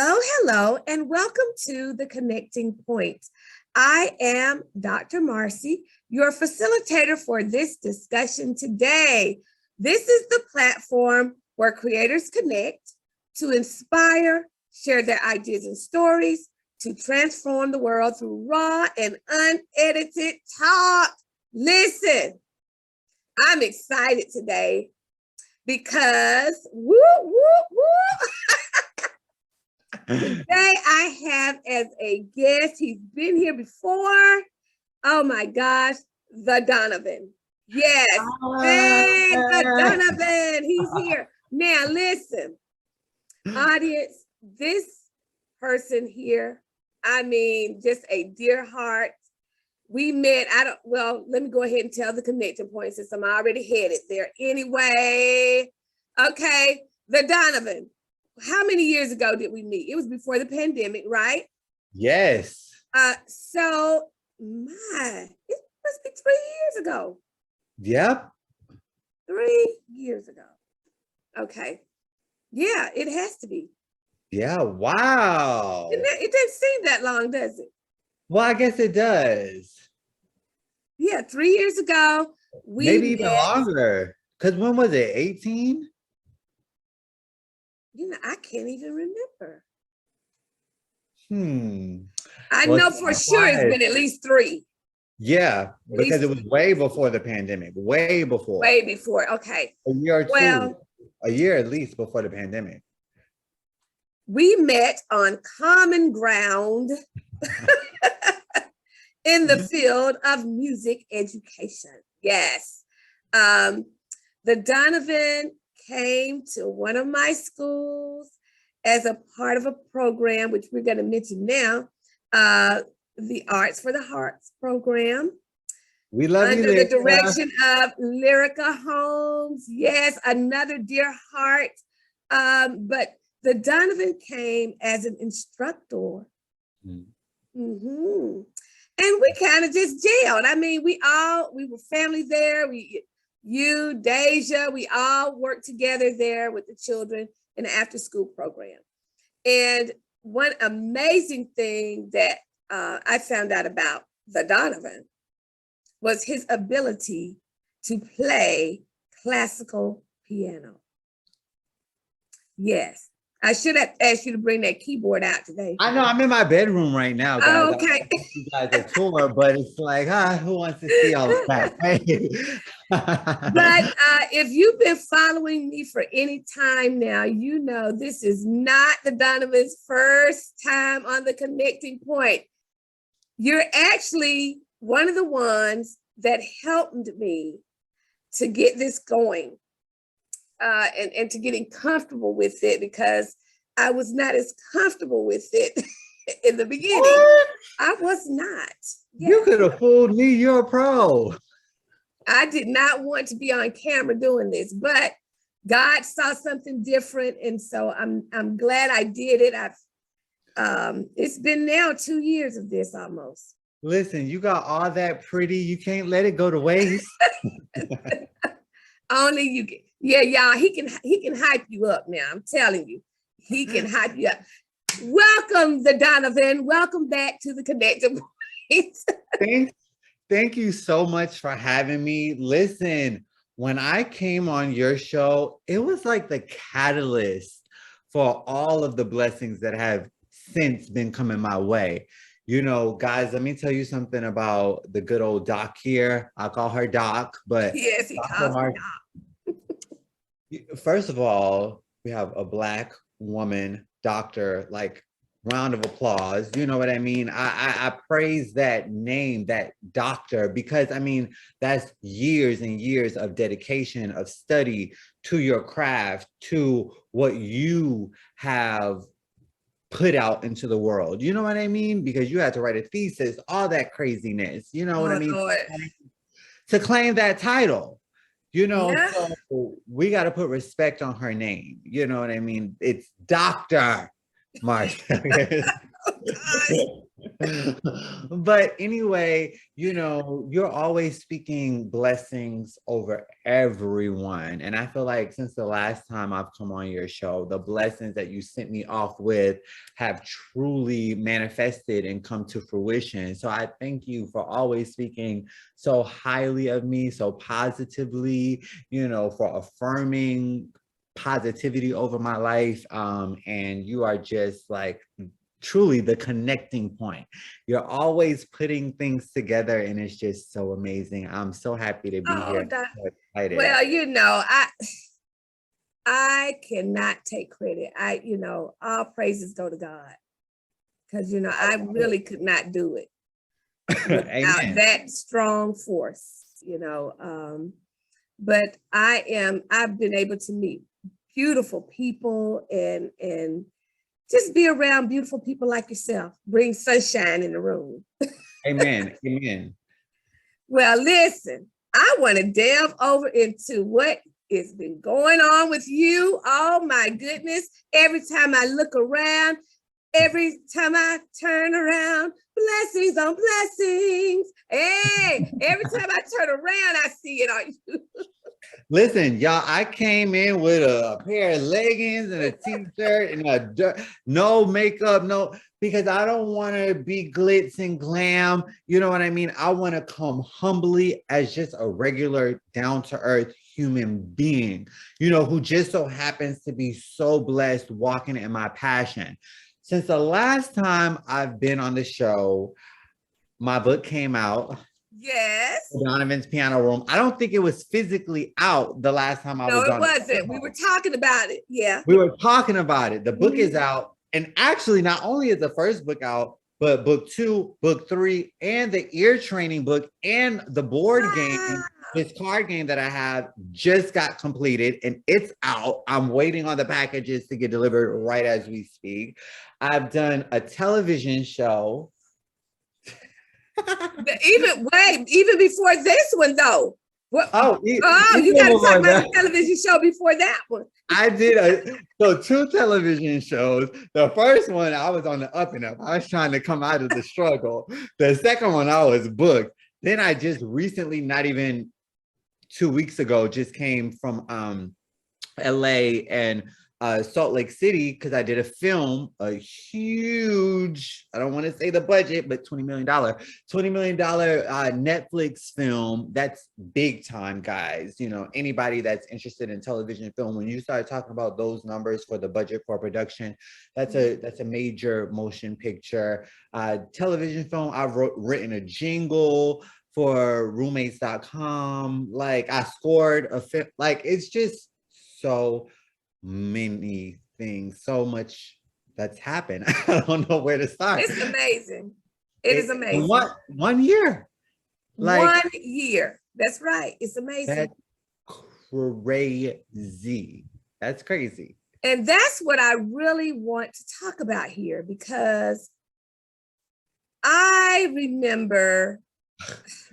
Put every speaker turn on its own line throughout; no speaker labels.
Hello, hello, and welcome to The Connecting Point. I am Dr. Marcy, your facilitator for this discussion today. This is the platform where creators connect to inspire, share their ideas and stories, to transform the world through raw and unedited talk. Listen, I'm excited today because today I have as a guest, he's been here before. Oh my gosh, the Donovan. Yes, hey, the Donovan, he's here. Now listen, audience, this person here, I mean, just a dear heart. We met, let me go ahead and tell the connecting point since I'm already headed there. Anyway, okay, the Donovan. How many years ago did we meet? It was before the pandemic, right?
Yes.
It must be 3 years ago.
Yep.
3 years ago. Okay. Yeah, it has to be.
Yeah, wow.
It doesn't seem that long, does it?
Well, I guess it does.
Yeah, 3 years ago.
Maybe even longer. Because when was it, 18?
I can't even remember.
I
know for sure it's been at least 3.
Yeah, because it was way before the pandemic. Way before.
Way before. Okay.
A year or two. A year at least before the pandemic.
We met on common ground in the field of music education. Yes. The Donovan came to one of my schools as a part of a program, which we're going to mention now, the Arts for the Hearts program.
We love you,
under the direction of Lyrica Holmes. Yes, another dear heart. But the Donovan came as an instructor. And we kind of just jailed. I mean, we were family there. You, Deja, we all worked together there with the children in the after school program. And one amazing thing that I found out about the Donovan was his ability to play classical piano. Yes. I should have asked you to bring that keyboard out today.
I know, I'm in my bedroom right now, guys.
Oh, okay.
You guys a tour, but it's like, who wants to see all of that?
But if you've been following me for any time now, you know this is not the Donovan's first time on the Connecting Point. You're actually one of the ones that helped me to get this going. And to getting comfortable with it, because I was not as comfortable with it in the beginning. What? I was not.
Yeah. You could have fooled me. You're a pro.
I did not want to be on camera doing this, but God saw something different, and so I'm glad I did it. It's been now 2 years of this almost.
Listen, you got all that pretty. You can't let it go to waste.
Only you can. Yeah, y'all, he can hype you up now. I'm telling you, he can hype you up. Welcome, the Donovan. Welcome back to the Connecting Point.
Thank you so much for having me. Listen, when I came on your show, it was like the catalyst for all of the blessings that have since been coming my way. You know, guys, let me tell you something about the good old Doc here. I call her Doc, but
yes, he calls her Doc.
First of all, we have a Black woman doctor, like round of applause. You know what I mean? I praise that name, that doctor, because I mean, that's years and years of dedication, of study to your craft, to what you have put out into the world. You know what I mean? Because you had to write a thesis, all that craziness. You know what I mean?
Lord.
To claim that title. You know,
yeah.
So we got to put respect on her name. You know what I mean? It's Dr. Marcy. But anyway, you know, you're always speaking blessings over everyone. And I feel like since the last time I've come on your show, the blessings that you sent me off with have truly manifested and come to fruition. So I thank you for always speaking so highly of me, so positively, you know, for affirming positivity over my life. And you are just like truly the connecting point. You're always putting things together and it's just so amazing. I'm so happy to be here. So excited.
Well, you know, I cannot take credit. You know, all praises go to God. Because, you know, I really could not do it without that strong force, you know. But I've been able to meet beautiful people and just be around beautiful people like yourself. Bring sunshine in the room.
Amen. Amen.
Well, listen, I want to delve over into what has been going on with you. Oh my goodness. Every time I look around, every time I turn around, blessings on blessings. Hey, every time I turn around, I see it on you.
Listen, y'all, I came in with a pair of leggings and a t-shirt and no makeup, no, because I don't want to be glitz and glam. You know what I mean? I want to come humbly as just a regular down-to-earth human being, you know, who just so happens to be so blessed walking in my passion. Since the last time I've been on the show, my book came out.
Yes.
Donovan's Piano Room. I don't think it was physically out the last time I was on.
No, it wasn't. We were talking about it. Yeah.
We were talking about it. The book is out. And actually, not only is the first book out, but book 2, book 3, and the ear training book and the board game, this card game that I have just got completed and it's out. I'm waiting on the packages to get delivered right as we speak. I've done a television show.
Even before this one though. You got to talk about the television show before that one.
I did 2 television shows. The first one, I was on the up and up. I was trying to come out of the struggle. The second one, I was booked. Then I just recently, not even 2 weeks ago, just came from LA and Salt Lake City because I did a film, a huge, I don't want to say the budget, but $20 million Netflix film. That's big time, guys. You know, anybody that's interested in television film, when you start talking about those numbers for the budget for production, that's a major motion picture. Television film, I've written a jingle for roommates.com. Like I scored a film, like it's just so many things, so much that's happened. I don't know where to start.
It's amazing. It is amazing.
1 year.
Like 1 year. That's right. It's amazing.
That's crazy. That's crazy.
And that's what I really want to talk about here, because I remember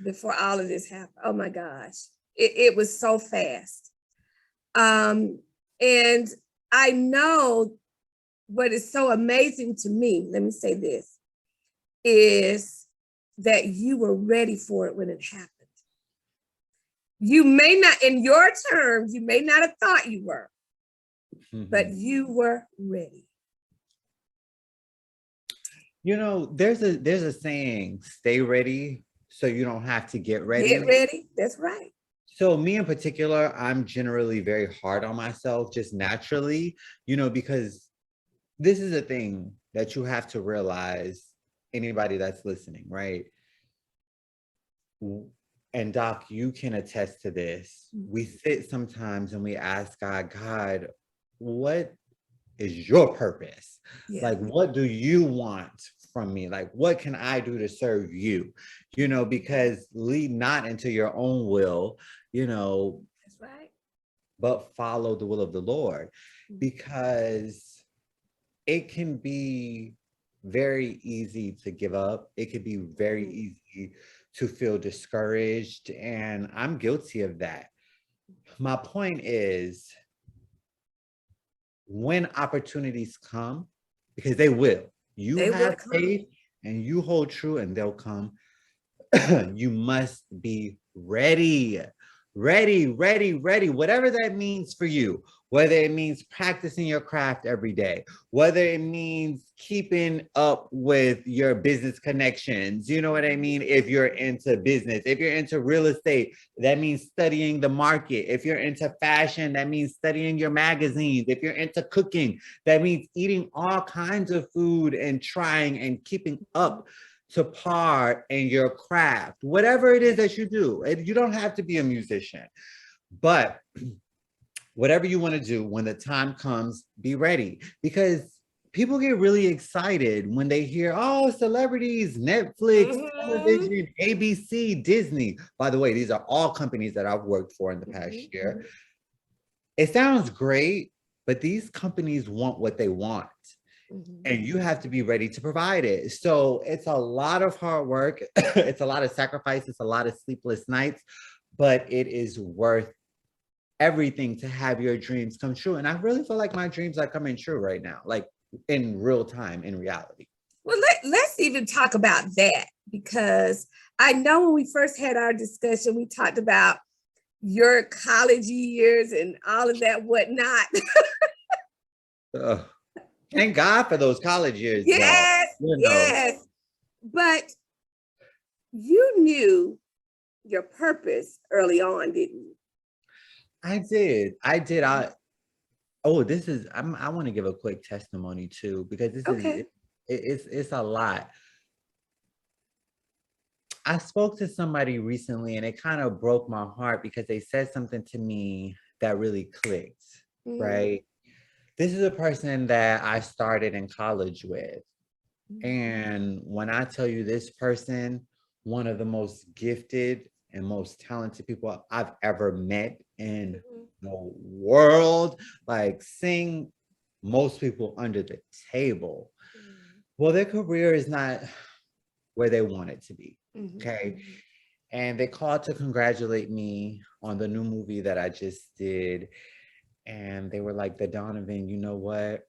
before all of this happened, oh my gosh, it was so fast. And I know what is so amazing to me, let me say this, is that you were ready for it when it happened. You may not, in your terms, you may not have thought you were, but you were ready.
You know, there's a saying, stay ready so you don't have to get ready.
Get ready, that's right.
So me in particular, I'm generally very hard on myself just naturally, you know, because this is a thing that you have to realize, anybody that's listening, right? And Doc, you can attest to this. We sit sometimes and we ask God, what is your purpose? Yeah. Like, what do you want from me? Like, what can I do to serve you? You know, because lead not into your own will, you know, that's right, but follow the will of the Lord, because it can be very easy to give up. It could be very easy to feel discouraged, and I'm guilty of that. My point is, when opportunities come, because they will, you have faith and you hold true and they'll come. You must be ready, ready, whatever that means for you, whether it means practicing your craft every day, whether it means keeping up with your business connections. You know what I mean? If you're into business, if you're into real estate, that means studying the market. If you're into fashion, that means studying your magazines. If you're into cooking, that means eating all kinds of food and trying and keeping up to par in your craft, whatever it is that you do. And you don't have to be a musician, but whatever you want to do, when the time comes, be ready. Because people get really excited when they hear, oh, celebrities, Netflix, television, ABC, Disney. By the way, these are all companies that I've worked for in the past year. It sounds great, but these companies want what they want. And you have to be ready to provide it. So it's a lot of hard work. It's a lot of sacrifice. It's a lot of sleepless nights, but it is worth everything to have your dreams come true. And I really feel like my dreams are coming true right now, like in real time, in reality.
Well, let's even talk about that, because I know when we first had our discussion, we talked about your college years and all of that whatnot.
Thank God for those college years.
Yes, yes. But you knew your purpose early on, didn't you?
I did. I want to give a quick testimony too, because this is it's a lot. I spoke to somebody recently and it kind of broke my heart because they said something to me that really clicked, right? This is a person that I started in college with. And when I tell you, this person, one of the most gifted and most talented people I've ever met in the world, like sing most people under the table. Well, their career is not where they want it to be. Okay. And they called to congratulate me on the new movie that I just did. And they were like, the Donovan, you know what?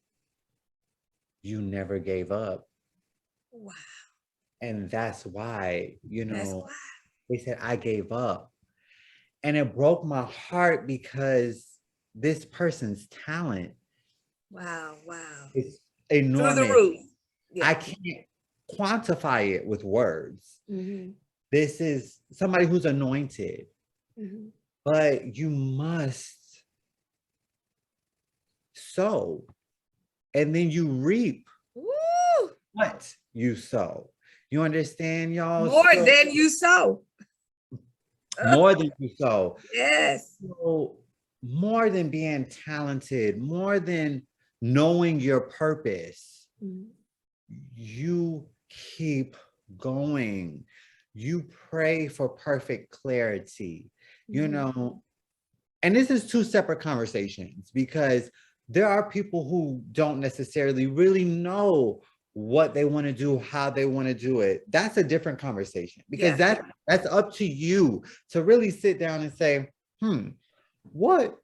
You never gave up.
Wow.
And that's why, they said, I gave up. And it broke my heart because this person's talent.
Wow.
It's enormous.
Through the roof.
Yeah. I can't quantify it with words. This is somebody who's anointed. But you must sow, and then you reap what you sow. You understand, y'all?
More than you sow.
More than you sow.
Yes.
So more than being talented, more than knowing your purpose, you keep going. You pray for perfect clarity, and this is two separate conversations, because there are people who don't necessarily really know what they want to do, how they want to do it. That's a different conversation, because that's up to you to really sit down and say, what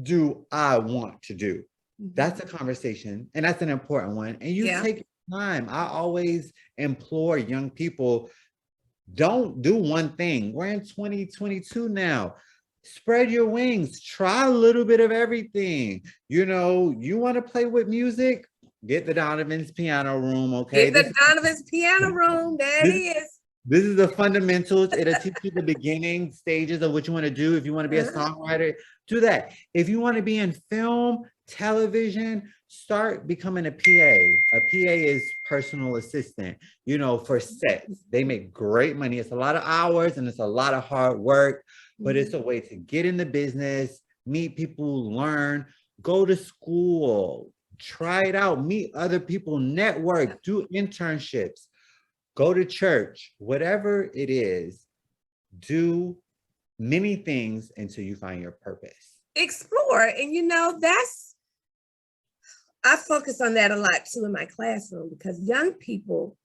do I want to do? That's a conversation, and that's an important one. And you take time. I always implore young people, don't do one thing. We're in 2022 now. Spread your wings, try a little bit of everything. You want to play with music? Get the Donovan's piano room, okay?
Get the Donovan's piano room, that is.
This is the fundamentals. It'll teach you the beginning stages of what you want to do. If you want to be a songwriter, do that. If you want to be in film, television, start becoming a PA. A PA is personal assistant, for sets. They make great money. It's a lot of hours and it's a lot of hard work, but it's a way to get in the business, meet people, learn, go to school, try it out, meet other people, network, do internships, go to church, whatever it is, do many things until you find your purpose.
Explore. And I focus on that a lot too in my classroom, because young people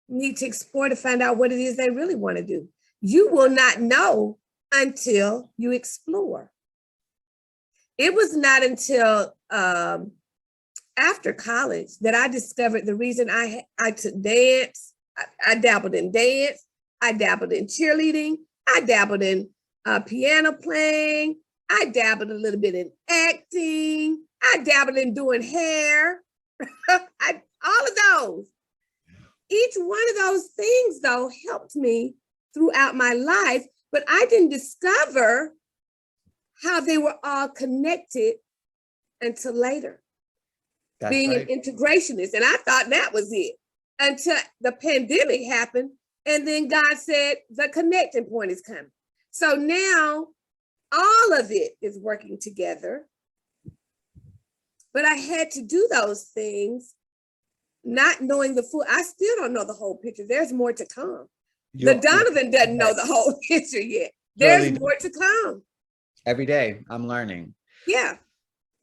need to explore to find out what it is they really want to do. You will not know until you explore. It was not until after college that I discovered the reason I took dance, I dabbled in dance. I dabbled in cheerleading. I dabbled in piano playing. I dabbled a little bit in acting. I dabbled in doing hair. All of those. Each one of those things, though, helped me throughout my life, but I didn't discover how they were all connected until later.
That's
being
right.
an integrationist. And I thought that was it until the pandemic happened. And then God said, the connecting point is coming. So now all of it is working together. But I had to do those things, not knowing the full, I still don't know the whole picture. There's more to come. The Donovan doesn't know the whole picture yet. There's more to come.
Every day I'm learning.
Yeah.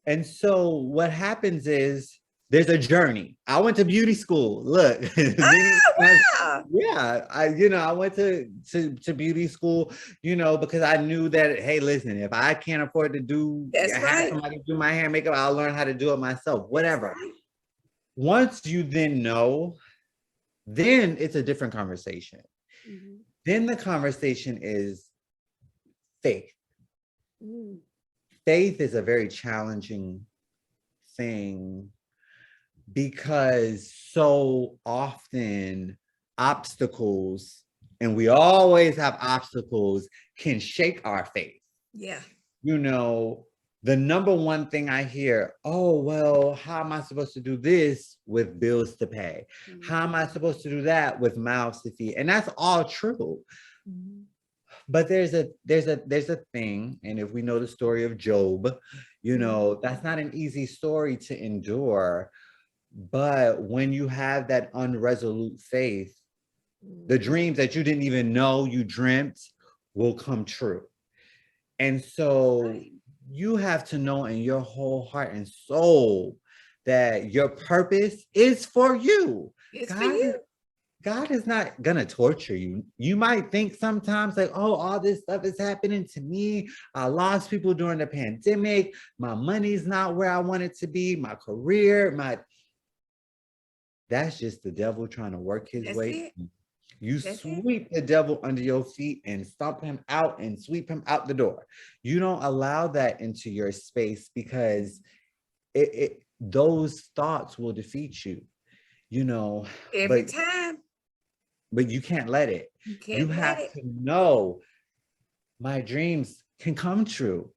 And so what happens is there's a journey. I went to beauty school. Look,
wow.
Yeah, I went to beauty school, because I knew that, hey, listen, if I can't afford to have somebody do my hair and makeup, I'll learn how to do it myself, whatever. Right. Once you then know, then it's a different conversation. Mm-hmm. Then the conversation is faith. Mm. Faith is a very challenging thing because so often obstacles, and we always have obstacles, can shake our faith.
Yeah.
The number one thing I hear, oh, well, how am I supposed to do this with bills to pay? Mm-hmm. How am I supposed to do that with mouths to feed? And that's all true. Mm-hmm. But there's a thing, and if we know the story of Job, that's not an easy story to endure. But when you have that unresolute faith, the dreams that you didn't even know you dreamt will come true. And so you have to know in your whole heart and soul that your purpose is for you.
It's for you.
God is not going to torture you. You might think sometimes like, oh, all this stuff is happening to me. I lost people during the pandemic. My money's not where I want it to be. My career, that's just the devil trying to work his way. You sweep the devil under your feet and stomp him out and sweep him out the door. You don't allow that into your space because those thoughts will defeat you,
every time.
But you can't let it. You have to know my dreams can come true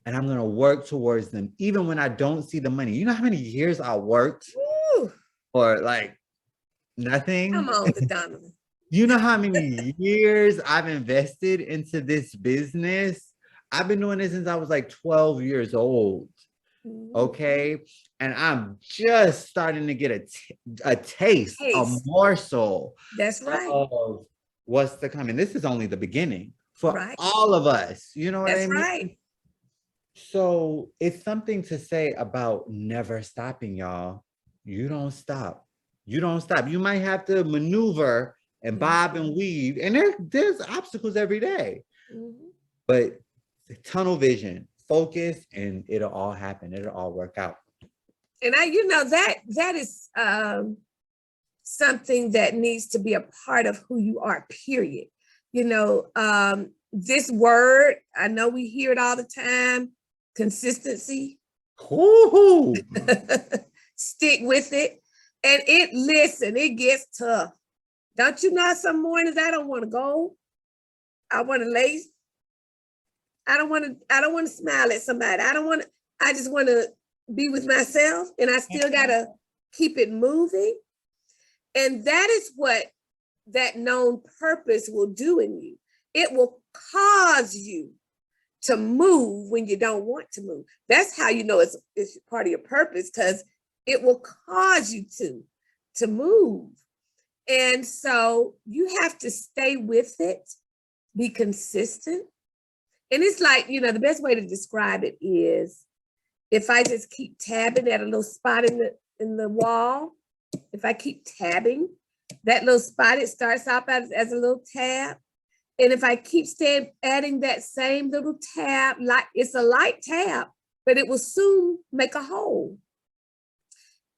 and I'm going to work towards them. Even when I don't see the money. You know how many years I worked for like nothing?
Come on, the Donovan.
You know how many years I've invested into this business? I've been doing this since I was like 12 years old. Okay. And I'm just starting to get a taste, a morsel.
That's right.
Of what's to come. And this is only the beginning for all of us. You know what I mean? That's right. So it's something to say about never stopping, y'all. You don't stop. You don't stop. You might have to maneuver and bob and weave. And there's obstacles every day. Mm-hmm. But tunnel vision, focus, and it'll all happen. It'll all work out.
And that is something that needs to be a part of who you are, period. This word, I know we hear it all the time, consistency. Stick with it. And it gets tough. Don't you know some mornings I don't want to go? I want to laze. I don't want to smile at somebody. I just want to be with myself, and I still got to keep it moving. And that is what that known purpose will do in you. It will cause you to move when you don't want to move. That's how you know it's part of your purpose, because it will cause you to move. And so you have to stay with it, be consistent. And it's like, the best way to describe it is if I just keep tabbing at a little spot in the wall, if I keep tabbing, that little spot, it starts off as a little tab. And if I keep adding that same little tab, like it's a light tab, but it will soon make a hole.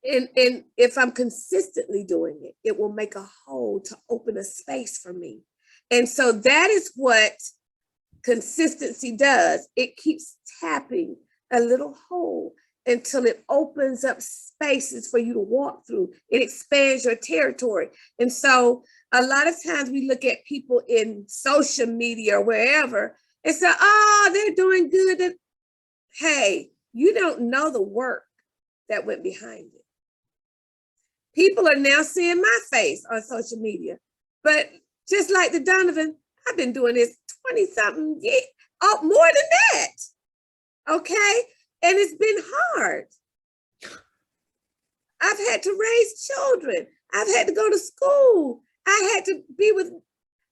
And if I'm consistently doing it, it will make a hole to open a space for me. And so that is what consistency does. It keeps tapping a little hole until it opens up spaces for you to walk through. It expands your territory. And so a lot of times we look at people in social media or wherever and say, oh, they're doing good. Hey, you don't know the work that went behind it. People are now seeing my face on social media. But just like the Donovan, I've been doing this 20 something years, oh, more than that. Okay. And it's been hard. I've had to raise children. I've had to go to school. I had to be with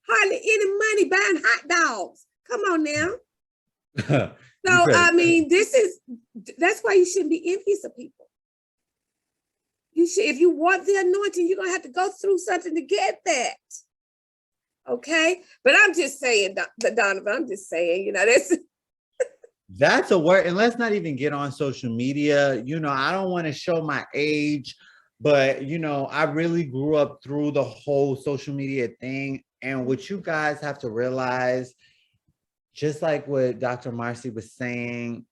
hardly any money buying hot dogs. Come on now. So, I mean, that's why you shouldn't be envious of people. You should, if you want the anointing, you're going to have to go through something to get that. Okay. But I'm just saying, Donovan, I'm just saying, you know,
that's a word. And let's not even get on social media. You know, I don't want to show my age, but, you know, I really grew up through the whole social media thing. And what you guys have to realize, just like what Dr. Marcy was saying,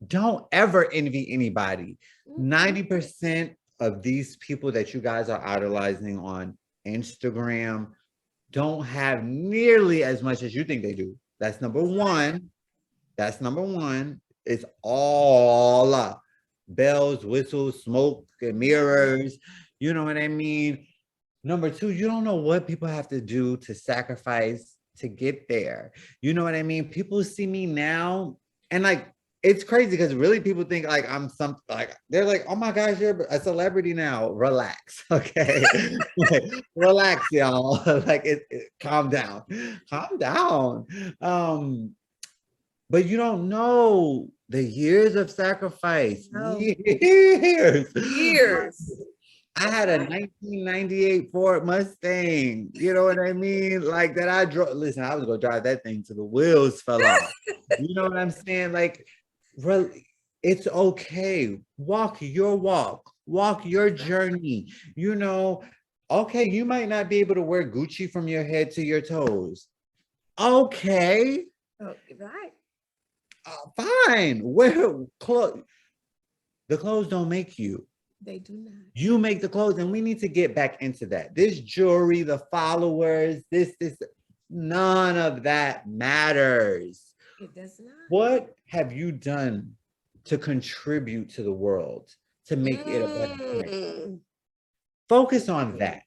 don't ever envy anybody. 90% of these people that you guys are idolizing on Instagram don't have nearly as much as you think they do. That's number one. That's number one. It's all bells, whistles, smoke, and mirrors. You know what I mean? Number two, you don't know what people have to do to sacrifice to get there. You know what I mean? People see me now and like, it's crazy because really people think like I'm something like, they're like, oh my gosh, you're a celebrity now. Relax. Okay. Relax, y'all. Like calm down. Calm down. But you don't know the years of sacrifice.
No.
Years.
Years.
I had a 1998 Ford Mustang. You know what I mean? Like that I drove. Listen, I was gonna drive that thing till the wheels fell off. You know what I'm saying? Like, really, it's okay. Walk your walk. Walk your journey. You know, okay, you might not be able to wear Gucci from your head to your toes. Okay.
Oh, right.
Fine. Wear clothes. The clothes don't make you.
They do not.
You make the clothes, and we need to get back into that. This jewelry, the followers, this, none of that matters.
It does not.
What have you done to contribute to the world to make it a better place? Focus on that.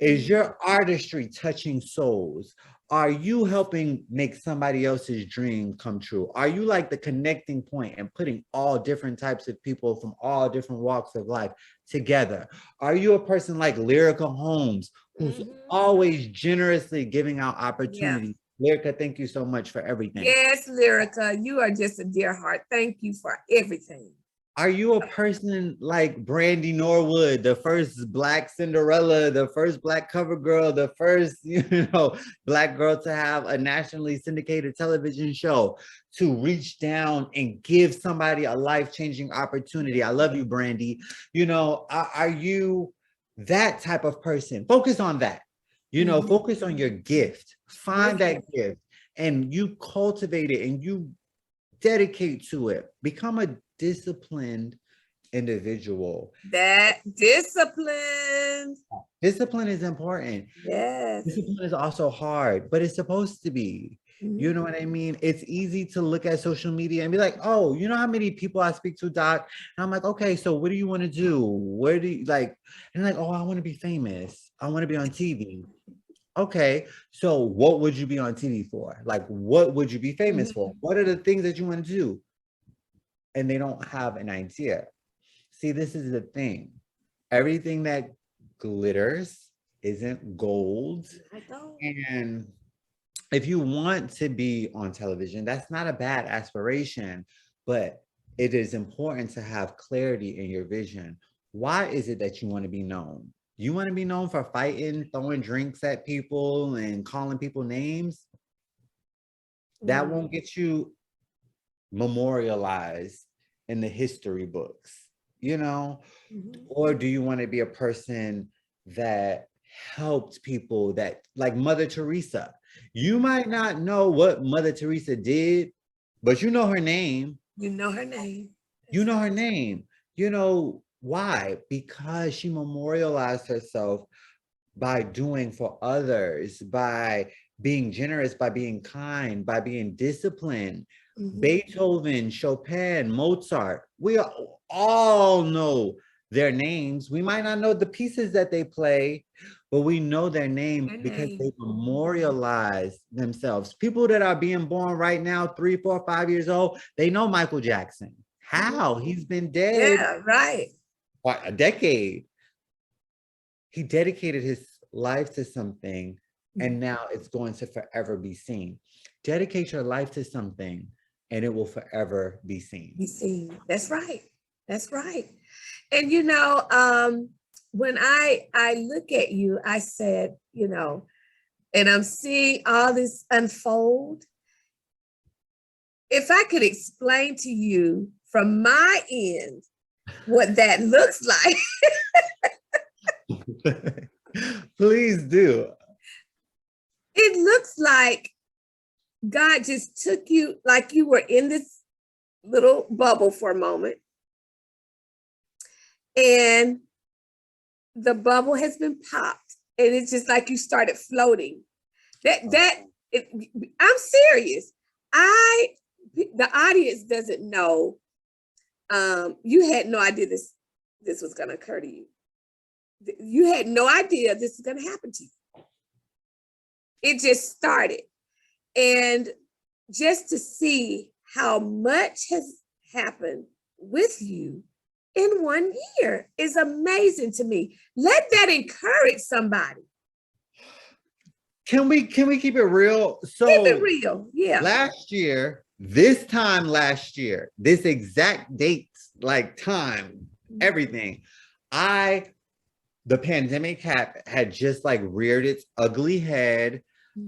Is your artistry touching souls? Are you helping make somebody else's dream come true? Are you like the connecting point and putting all different types of people from all different walks of life together? Are you a person like Lyrica Holmes, who's always generously giving out opportunities? Yeah. Lyrica, thank you so much for everything.
Yes, Lyrica, you are just a dear heart. Thank you for everything.
Are you a person like Brandy Norwood, the first Black Cinderella, the first Black cover girl, the first, Black girl to have a nationally syndicated television show, to reach down and give somebody a life-changing opportunity? I love you, Brandy. Are you that type of person? Focus on that. Focus on your gift. Find that gift and you cultivate it and you dedicate to it. Become a disciplined individual.
That discipline
is important.
Yes.
Discipline is also hard, but it's supposed to be. You know what I mean? It's easy to look at social media and be like, oh, you know how many people I speak to, Doc? And I'm like, okay, so what do you want to do? Where do you like? And like, oh, I want to be famous. I want to be on TV. Okay, so what would you be on TV for? Like, what would you be famous for? What are the things that you want to do? And they don't have an idea. See, this is the thing. Everything that glitters isn't gold. And if you want to be on television, that's not a bad aspiration, but it is important to have clarity in your vision. Why is it that you want to be known? You want to be known for fighting, throwing drinks at people and calling people names? That won't get you memorialized in the history books. you know?
Mhm.
Or do you want to be a person that helped people, that like Mother Teresa? You might not know what Mother Teresa did, but you know her name.
You know her name.
You
That's
know
right.
her name. You know why? Because she memorialized herself by doing for others, by being generous, by being kind, by being disciplined.
Mhm.
Beethoven, Chopin, Mozart, we all know their names. We might not know the pieces that they play, but we know their name
Her
because they
name.
memorialize themselves. People that are being born right now, 3, 4, 5 years old, they know Michael Jackson.
Mhm.
How? He's been dead
Yeah, right.
what, a decade. He dedicated his life to something,
Mhm.
and now it's going to forever be seen. Dedicate your life to something and it will forever be seen.
Be seen. That's right. That's right. And when I look at you, I said, and I'm seeing all this unfold. If I could explain to you from my end what that looks like,
Please do.
it looks like God just took you like you were in this little bubble for a moment, and the bubble has been popped, and it's just like you started floating. That it, I'm serious. The audience doesn't know. You had no idea this was going to occur to you. You had no idea this was going to happen to you. It just started, and just to see how much has happened with you in 1 year is amazing to me. Let that encourage somebody.
Can we keep it real?
Keep it
So
real. Yeah.
last year, this time last year, this exact date, like time, everything, the pandemic had just like reared its ugly head.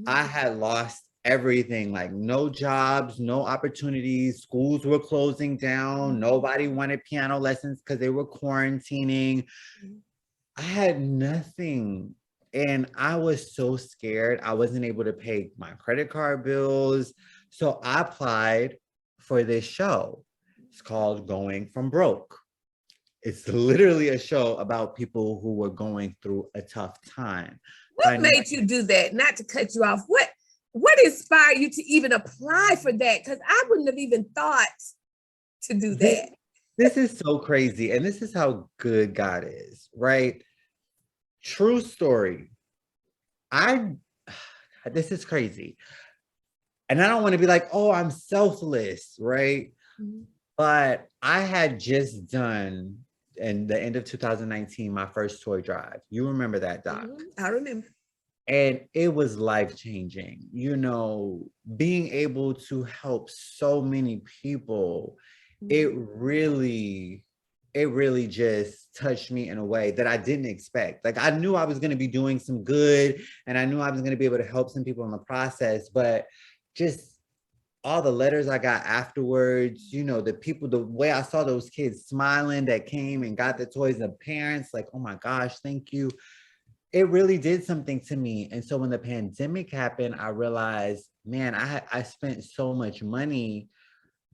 I had lost everything, like no jobs, no opportunities. Schools were closing down. Nobody wanted piano lessons because they were quarantining. I had nothing. And I was so scared. I wasn't able to pay my credit card bills. So I applied for this show. It's called Going From Broke. It's literally a show about people who were going through a tough time.
What made you do that? Not to cut you off. What inspired you to even apply for that? Because I wouldn't have even thought to do that.
This is so crazy. And this is how good God is, right? True story. This is crazy. And I don't want to be like, oh, I'm selfless, right?
Mhm.
But I had just done in the end of 2019 my first toy drive. You remember that, Doc?
I remember.
And it was life-changing, being able to help so many people. It really just touched me in a way that I didn't expect. Like I knew I was going to be doing some good and I knew I was going to be able to help some people in the process, but just all the letters I got afterwards, the people, the way I saw those kids smiling that came and got the toys, the parents like, oh my gosh, thank you. It really did something to me. And so when the pandemic happened, I realized, man, I spent so much money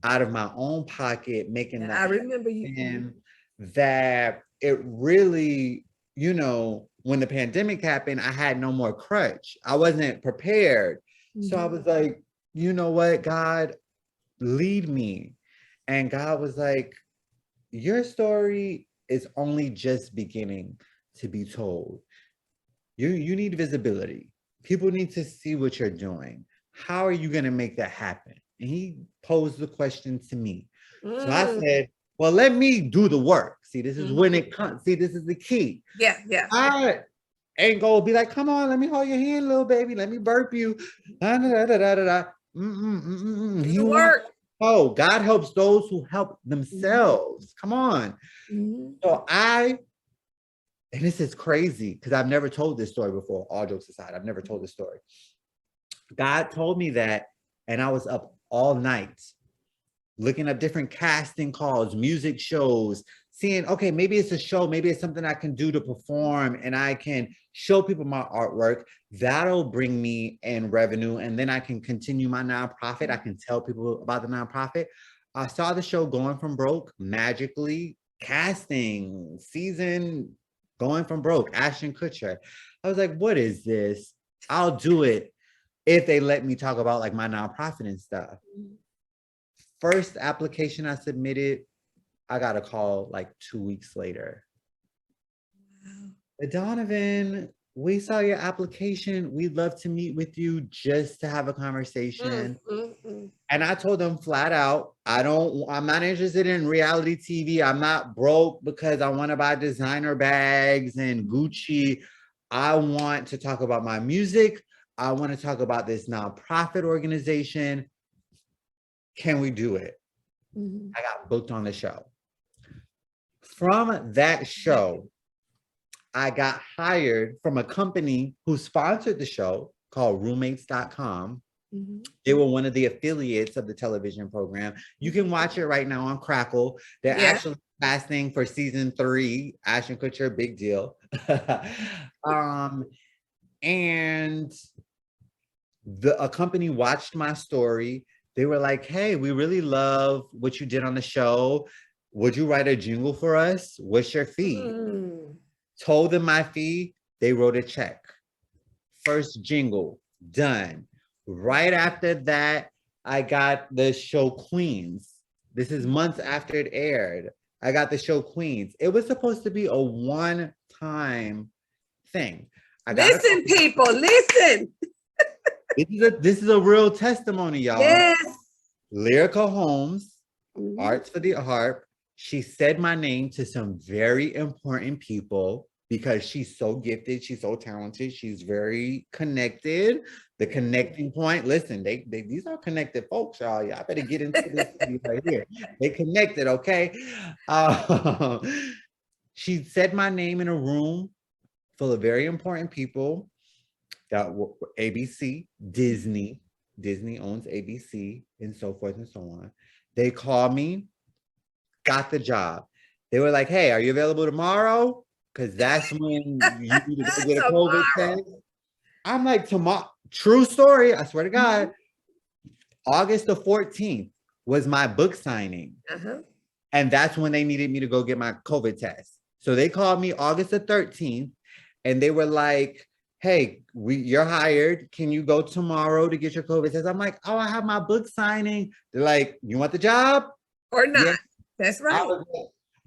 out of my own pocket making
I
that
remember you.
happen, that it really, when the pandemic happened, I had no more crutch. I wasn't prepared. So I was like, you know what, God, lead me. And God was like, your story is only just beginning to be told. You need visibility. People need to see what you're doing. How are you going to make that happen? And he posed the question to me. So I said, well, let me do the work. See, this is when it comes. See, this is the key.
Yeah.
I ain't gonna be like, come on, let me hold your hand, little baby. Let me burp you. Da, da, da, da, da, da.
Do
He
the
wants,
work.
oh, God helps those who help themselves. Come on. So and this is crazy because I've never told this story before, all jokes aside. I've never told this story. God told me that, and I was up all night looking up different casting calls, music shows, seeing, okay, maybe it's a show, maybe it's something I can do to perform and I can show people my artwork. That'll bring me in revenue. And then I can continue my nonprofit. I can tell people about the nonprofit. I saw the show Going From Broke, magically casting season Going From Broke, Ashton Kutcher. I was like, what is this? I'll do it if they let me talk about like my nonprofit and stuff. First application I submitted, I got a call like 2 weeks later. Wow. Donovan, we saw your application. We'd love to meet with you just to have a conversation. And I told them flat out, I'm not interested in reality TV. I'm not broke because I want to buy designer bags and Gucci. I want to talk about my music. I want to talk about this nonprofit organization. Can we do it? I got booked on the show. From that show, I got hired from a company who sponsored the show called roommates.com. They were one of the affiliates of the television program. You can watch it right now on Crackle. They're actually casting for season 3. Ashton Kutcher, big deal. And a company watched my story. They were like, hey, we really love what you did on the show. Would you write a jingle for us? What's your fee? Told them my fee. They wrote a check. First jingle, done. Right after that, I got the show Queens. This is months after it aired. I got the show Queens. It was supposed to be a one-time thing.
Listen, people, listen.
This is a real testimony, y'all.
Yes.
Lyrica Holmes, Arts for the Harp. She said my name to some very important people because she's so gifted. She's so talented. She's very connected. The connecting point. Listen, these are connected folks, y'all. Y'all better get into this right here. They connected, okay? She said my name in a room full of very important people. That ABC, Disney owns ABC, and so forth and so on. They called me, got the job. They were like, hey, are you available tomorrow? Because that's when you need to go get a COVID test. I'm like, tomorrow, true story, I swear to God, August the 14th was my book signing. And that's when they needed me to go get my COVID test. So they called me August the 13th, and they were like, hey, you're hired. Can you go tomorrow to get your COVID test? I'm like, oh, I have my book signing. They're like, you want the job?
Or not. Yeah. That's right.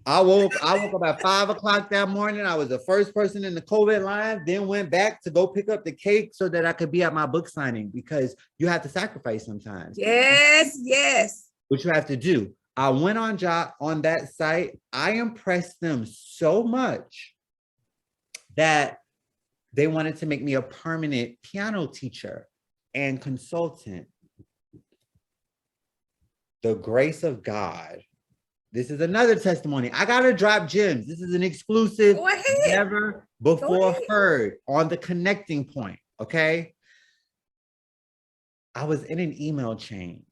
I woke up at 5 o'clock that morning. I was the first person in the COVID line, then went back to go pick up the cake so that I could be at my book signing, because you have to sacrifice sometimes.
Yes, yes.
What you have to do. I went on that site. I impressed them so much that they wanted to make me a permanent piano teacher and consultant. The grace of God. This is another testimony. I gotta drop gems. This is an exclusive, never before heard on the connecting point, okay? I was in an email chain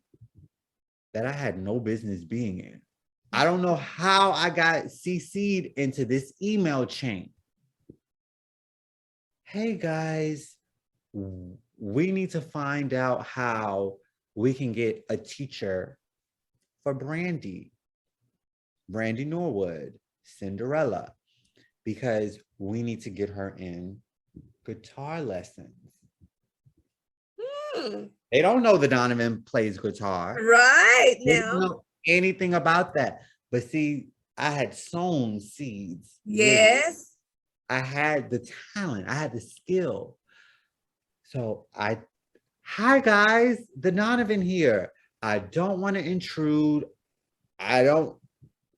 that I had no business being in. I don't know how I got CC'd into this email chain. Hey guys, we need to find out how we can get a teacher for Brandy Norwood, Cinderella, because we need to get her in guitar lessons. They don't know that Donovan plays guitar.
Right.
They don't know anything about that. But see, I had sown seeds.
Yes.
I had the talent. I had the skill. So hi guys, the Donovan here. I don't want to intrude. I don't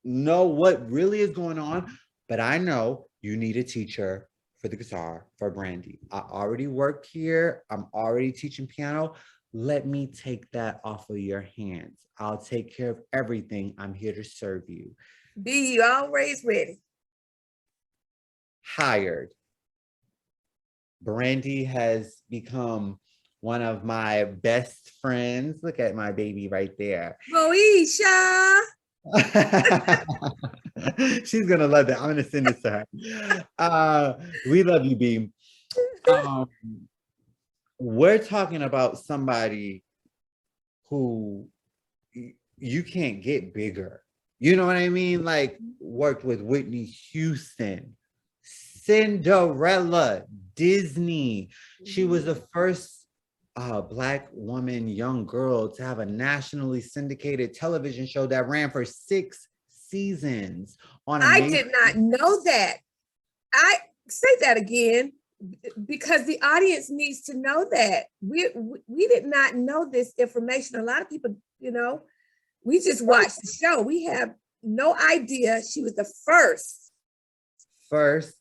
know what really is going on, but I know you need a teacher for the guitar for Brandy. I already work here. I'm already teaching piano. Let me take that off of your hands. I'll take care of everything. I'm here to serve you.
Be you always ready.
Hired. Brandy has become one of my best friends. Look at my baby right there.
Moesha.
She's gonna love that. I'm gonna send this to her. We love you, B. Um, we're talking about somebody who you can't get bigger. You know what I mean? Like worked with Whitney Houston, Cinderella, Disney. She was the first Black woman, young girl to have a nationally syndicated television show that ran for 6 seasons on a
I
major.
did not know that. I say that again because the audience needs to know that. We did not know this information. A lot of people, we just watched the show. We have no idea she was the first.
First,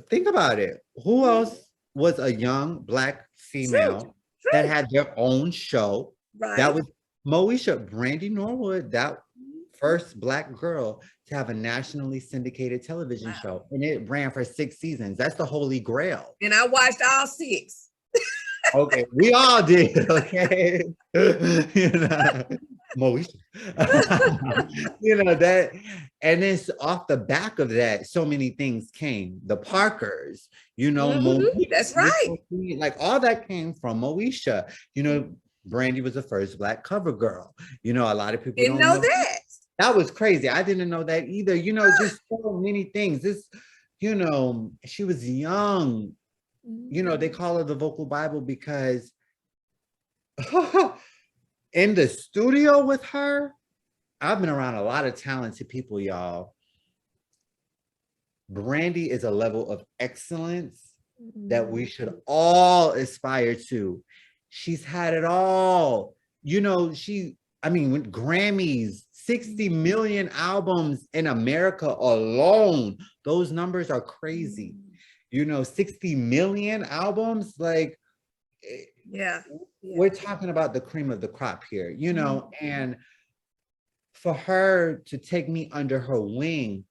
think about it. Who else was a young Black female that had their own show?
Right.
That was Moesha, Brandy Norwood, that first Black girl to have a nationally syndicated television show. And it ran for 6 seasons. That's the holy grail.
And I watched all 6.
Okay, we all did, okay? Moesha. That, and it's off the back of that, so many things came. The Parkers, Moesha,
that's right.
Like all that came from Moesha. Brandy was the first Black cover girl. A lot of people
didn't
don't know
that.
That was crazy. I didn't know that either. Just so many things. She was young. They call her the vocal Bible because in the studio with her, I've been around a lot of talented people, y'all. Brandy is a level of excellence that we should all aspire to. She's had it all. Grammys, 60 million albums in America alone. Those numbers are crazy. 60 million albums, like,
yeah.
We're talking about the cream of the crop here, and for her to take me under her wing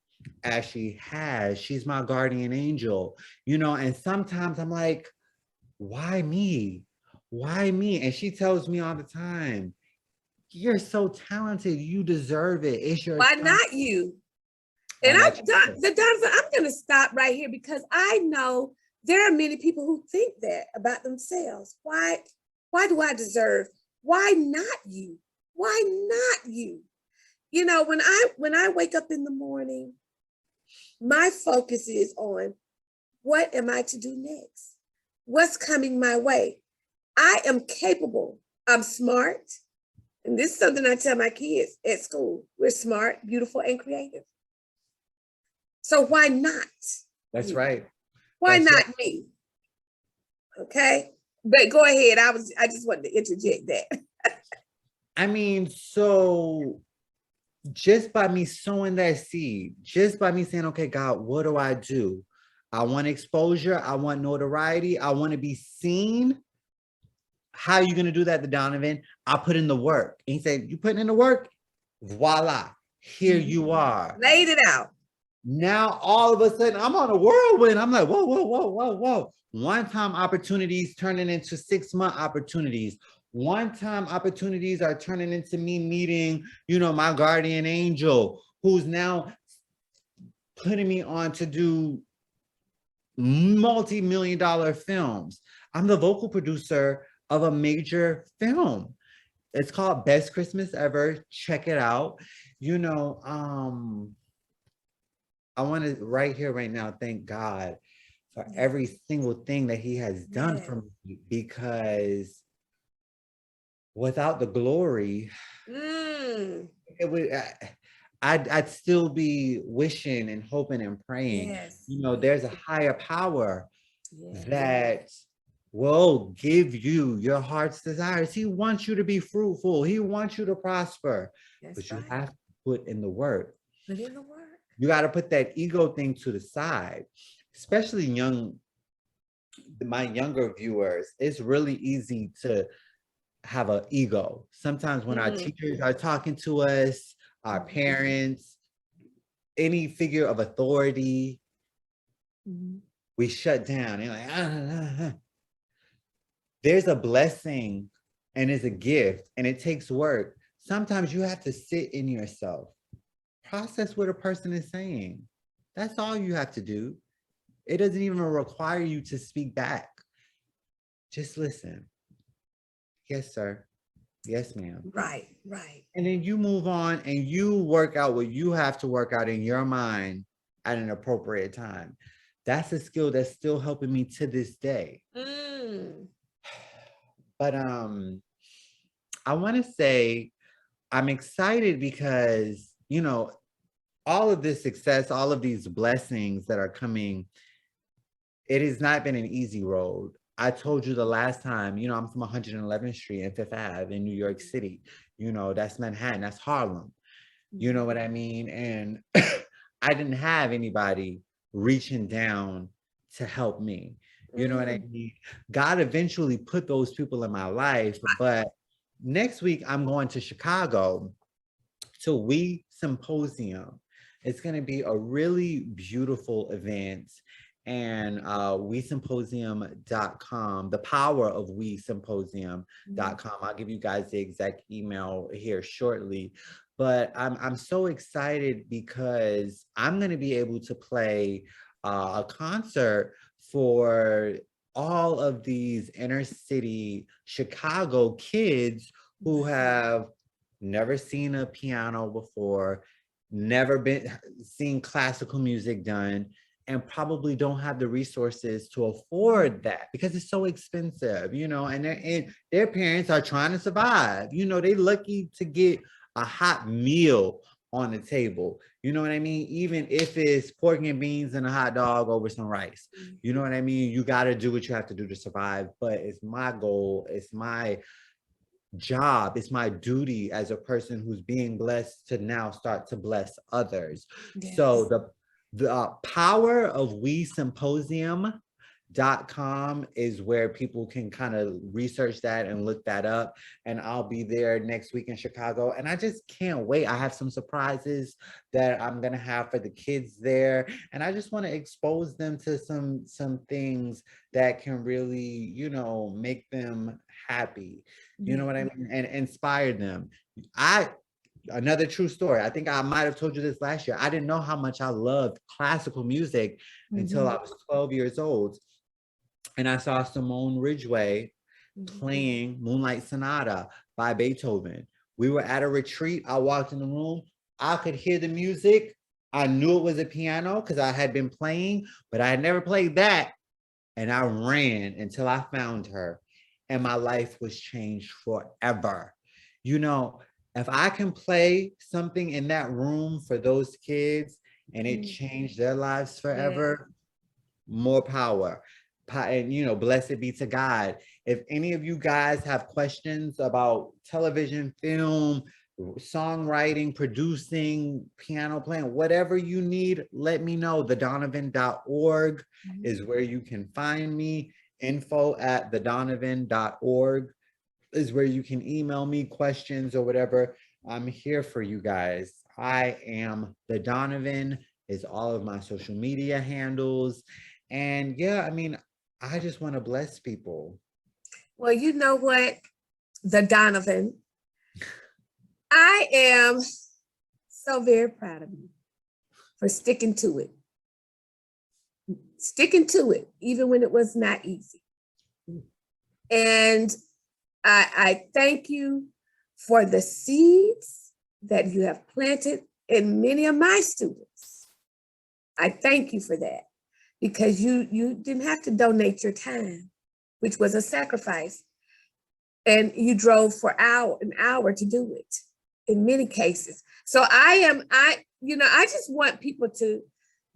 as she has, she's my guardian angel, and sometimes I'm like, why me? Why me? And she tells me all the time, you're so talented, you deserve it. It's your
Why
time.
not you? And I'm going to stop right here because I know there are many people who think that about themselves. Why do I deserve? Why not you? Why not you? When I wake up in the morning, my focus is on what am I to do next? What's coming my way? I am capable. I'm smart. And this is something I tell my kids at school. We're smart, beautiful, and creative. So why not?
That's right.
Why not me? Okay. But go ahead. I just wanted to interject that.
So just by me sowing that seed, just by me saying, okay, God, what do? I want exposure. I want notoriety. I want to be seen. How are you going to do that, Donovan? I put in the work. And he said, you putting in the work? Voila. Here you are.
Laid it out.
Now, all of a sudden, I'm on a whirlwind. I'm like, whoa. One-time opportunities turning into 6-month opportunities. One-time opportunities are turning into me meeting, my guardian angel, who's now putting me on to do multi-million-dollar films. I'm the vocal producer of a major film. It's called Best Christmas Ever. Check it out. I want to right here, right now, thank God for every single thing that he has done for me, because without the glory, it would, I'd still be wishing and hoping and praying. There's a higher power that will give you your heart's desires. He wants you to be fruitful. He wants you to prosper. But you have to put in the work.
Put in the work.
You got to put that ego thing to the side, especially my younger viewers. It's really easy to have an ego. Sometimes when our teachers are talking to us, our parents, any figure of authority, we shut down. You're like, There's a blessing and it's a gift and it takes work. Sometimes you have to sit in yourself process what a person is saying. That's all you have to do. It doesn't even require you to speak back. Just listen. Yes, sir. Yes, ma'am.
Right, right.
And then you move on and you work out what you have to work out in your mind at an appropriate time. That's a skill that's still helping me to this day. But I want to say I'm excited because, you know, all of this success, all of these blessings that are coming, it has not been an easy road. I told you the last time, you know, I'm from 111th Street and Fifth Ave in New York City. You know, that's Manhattan, that's Harlem. You know what I mean? And I didn't have anybody reaching down to help me. You know what I mean? God eventually put those people in my life, but next week I'm going to Chicago to We Symposium. It's going to be a really beautiful event. And WeSymposium.com, the power of WeSymposium.com. I'll give you guys the exact email here shortly. But I'm so excited because I'm going to be able to play a concert for all of these inner city Chicago kids who have never seen a piano before, never been seen classical music done, and probably don't have the resources to afford that because it's so expensive, you know, and their parents are trying to survive. You know, they lucky to get a hot meal on the table. You know what I mean? Even if it's pork and beans and a hot dog over some rice. You know what I mean? You got to do what you have to do to survive. But it's my goal. It's my job. It's my duty as a person who's being blessed to now start to bless others. Yes. So the power of WeSymposium.com is where people can kind of research that and look that up. And I'll be there next week in Chicago. And I just can't wait. I have some surprises that I'm going to have for the kids there. And I just want to expose them to some things that can really, you know, make them happy. You know what I mean? And inspire them. Another true story. I think I might have told you this last year. I didn't know how much I loved classical music until I was 12 years old. And I saw Simone Ridgway playing Moonlight Sonata by Beethoven. We were at a retreat. I walked in the room. I could hear the music. I knew it was a piano because I had been playing, but I had never played that. And I ran until I found her. And my life was changed forever. You know, if I can play something in that room for those kids and it changed their lives forever, more power. And, you know, blessed be to God. If any of you guys have questions about television, film, songwriting, producing, piano playing, whatever you need, let me know. TheDonovan.org is where you can find me. info@thedonovan.org is where you can email me questions or whatever. I'm here for you guys. I am The Donovan is all of my social media handles. And yeah, I mean, I just want to bless people.
Well, you know what, The Donovan, I am so very proud of you for sticking to it. Sticking to it, even when it was not easy. And I thank you for the seeds that you have planted in many of my students. I thank you for that because you didn't have to donate your time, which was a sacrifice. And you drove for an hour to do it in many cases. So I just want people to,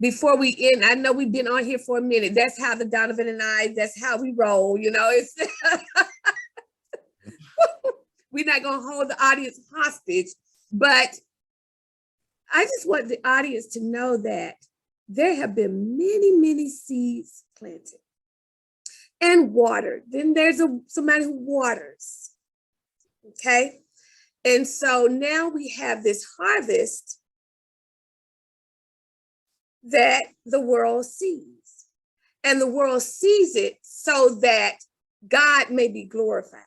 before we end, I know we've been on here for a minute. That's how the Donovan and I, that's how we roll, you know, it's we're not going to hold the audience hostage, but I just want the audience to know that there have been many, many seeds planted and watered. Then there's somebody who waters, okay? And so now we have this harvest that the world sees. And the world sees it so that God may be glorified.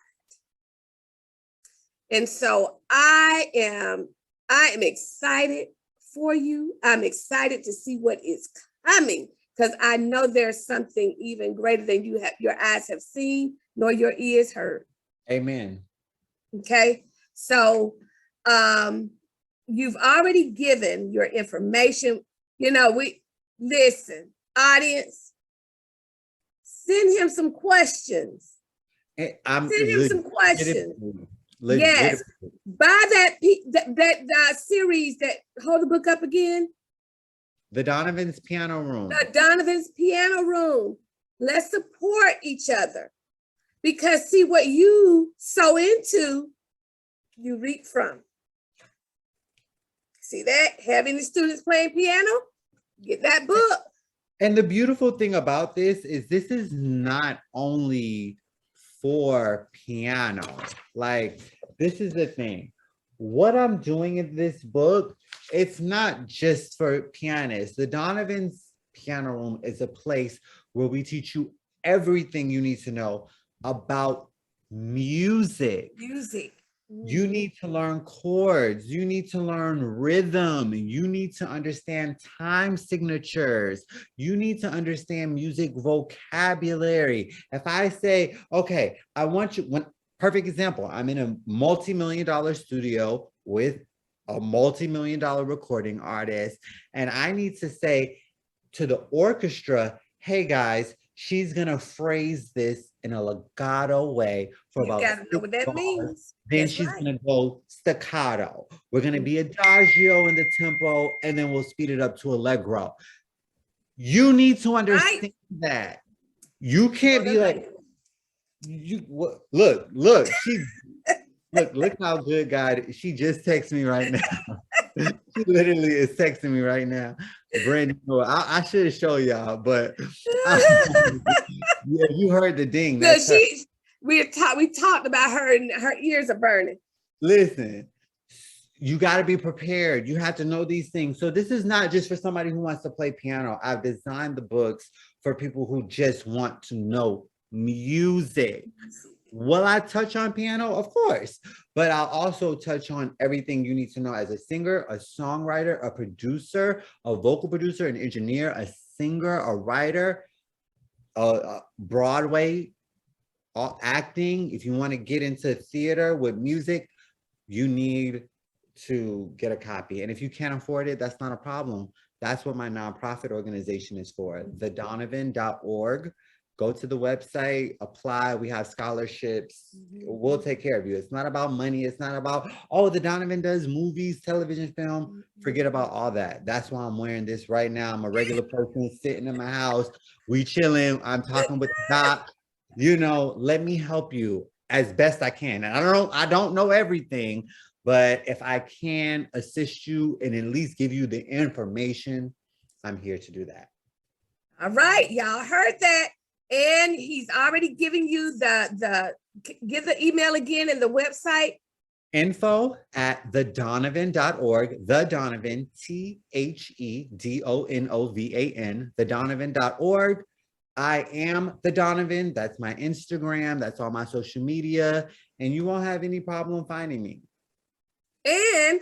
And so I am excited for you. I'm excited to see what is coming because I know there's something even greater than your eyes have seen, nor your ears heard.
Amen.
Okay, so you've already given your information. Listen, audience, send him some questions.
I'm
Send him some questions. Yes, buy that series that, hold the book up again.
The Donovan's Piano Room.
The Donovan's Piano Room. Let's support each other. Because see, what you sow into, you reap from. See that? Having the students playing piano, get that book.
And the beautiful thing about this is not only for piano. Like, this is the thing. What I'm doing in this book, it's not just for pianists. The Donovan's Piano Room is a place where we teach you everything you need to know about music. You need to learn chords. You need to learn rhythm. You need to understand time signatures. You need to understand music vocabulary. If I say, okay, I want you, perfect example, I'm in a multi-million-dollar studio with a multi-million-dollar recording artist, and I need to say to the orchestra, hey guys, she's gonna phrase this in a legato way for
you
about
gotta know what that means.
Then
That's
she's
right.
gonna go staccato. We're gonna be adagio in the tempo, and then we'll speed it up to allegro. You need to understand that. You can't be like, look, look how good God, she just texted me right now. She literally is texting me right now. Brandy Norwood. I should show y'all, but yeah, you heard the ding.
That's we talked about her and her ears are burning.
Listen, you got to be prepared. You have to know these things. So this is not just for somebody who wants to play piano. I've designed the books for people who just want to know music. Will I touch on piano? Of course, but I'll also touch on everything you need to know as a singer, a songwriter, a producer, a vocal producer, an engineer, a singer, a writer, a Broadway, acting. If you want to get into theater with music, you need to get a copy. And if you can't afford it, that's not a problem. That's what my nonprofit organization is for, thedonovan.org. Go to the website, apply. We have scholarships. We'll take care of you. It's not about money. It's not about, oh, the Donovan does movies, television, film. Forget about all that. That's why I'm wearing this right now. I'm a regular person sitting in my house. We chilling. I'm talking with the doc. Let me help you as best I can. And I don't know everything, but if I can assist you and at least give you the information, I'm here to do that.
All right, y'all heard that. And he's already giving you give the email again and the website.
info@thedonovan.org, the Donovan, TheDonovan, thedonovan.org. I am the Donovan. That's my Instagram. That's all my social media. And you won't have any problem finding me.
And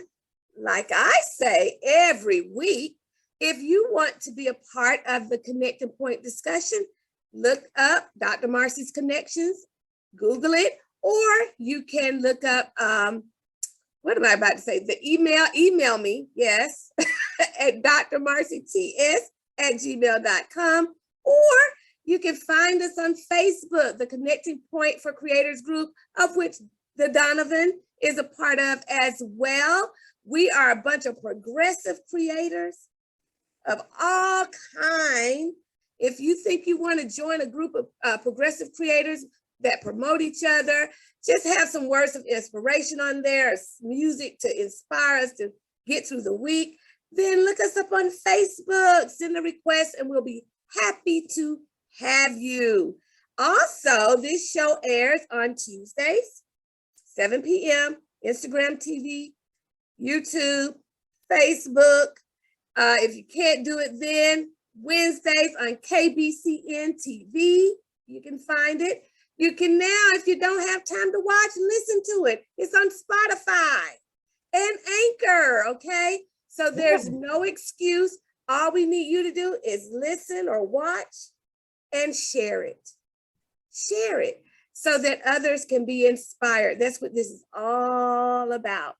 like I say every week, if you want to be a part of the Connecting Point discussion, look up Dr. Marcy's Connections, Google it, or you can look up, what am I about to say? The email me, yes, at drmarcyts@gmail.com, or you can find us on Facebook, the Connecting Point for Creators group, of which the Donovan is a part of as well. We are a bunch of progressive creators of all kinds. If you think you want to join a group of progressive creators that promote each other, just have some words of inspiration on there, music to inspire us to get through the week, then look us up on Facebook, send a request, and we'll be happy to have you. Also, this show airs on Tuesdays, 7 p.m., Instagram TV, YouTube, Facebook. If you can't do it then, Wednesdays on KBCN TV, you can find it. You can now, if you don't have time to watch, listen to it. It's on Spotify and Anchor, okay? So there's no excuse. All we need you to do is listen or watch and share it. Share it so that others can be inspired. That's what this is all about.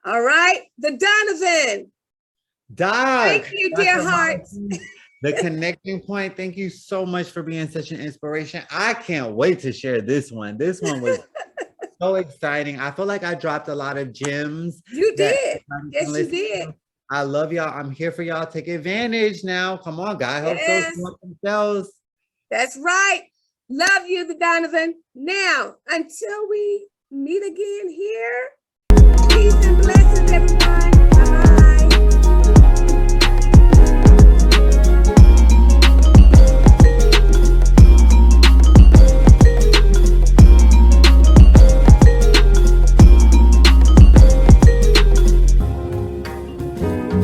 All right, the Donovan.
Doc.
Thank you, dear heart.
The connecting point. Thank you so much for being such an inspiration. I can't wait to share this one. This one was so exciting. I feel like I dropped a lot of gems.
You did. Yes, you did.
I love y'all. I'm here for y'all. Take advantage now. Come on, God. Help those themselves.
That's right. Love you, the Donovan. Now, until we meet again here, peace and blessings, everyone.